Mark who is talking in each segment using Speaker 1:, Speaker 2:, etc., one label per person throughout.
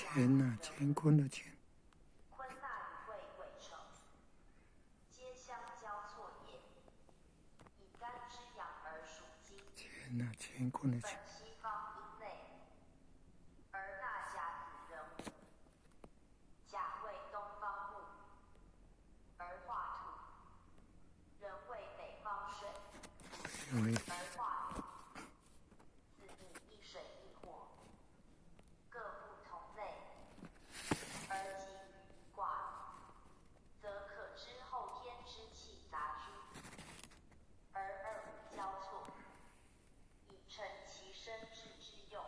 Speaker 1: 乾呐，乾坤的乾。
Speaker 2: 坤纳与未癸丑，皆相交错也。以干之阳而属金。
Speaker 1: 乾呐，乾坤的乾。
Speaker 2: 本西方阴内，而纳甲子壬午。甲为东方木，而化土；壬为北方水，而化土。四地一水一火，各不同类，而集于一卦，则可知后天之气杂居，而二五交错，以成其身志之用，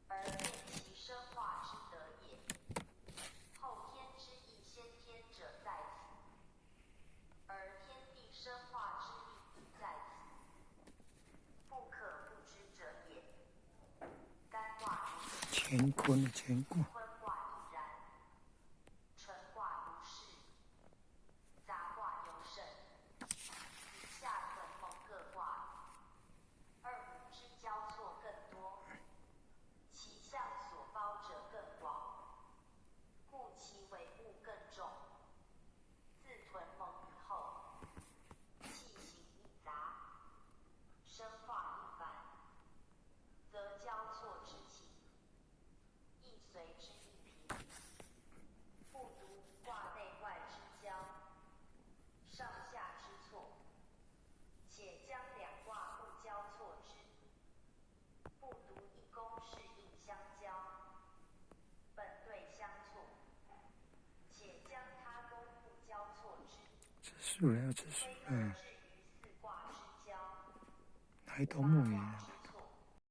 Speaker 2: 而变其生化之德也。后天之意先天者在此，而天地生化之力亦在此，不可不知者也。干卦如是，
Speaker 1: 乾坤的乾卦。
Speaker 2: 坤卦亦然。纯卦如是，杂卦尤甚。以下屯蒙各卦，二五之交错更多，其象所包者更广，故其为物更重。自屯蒙以后，气行一杂，生化一繁，则交错之情亦随之一平。不独一卦内外之交，上下之错，且将两卦互交错之。不独一宫适应相交，本对相错，且将他宫互交错之。
Speaker 1: 指数了，指数
Speaker 2: 非可
Speaker 1: 了。
Speaker 2: 置于四卦之交。
Speaker 1: 来到木鱼。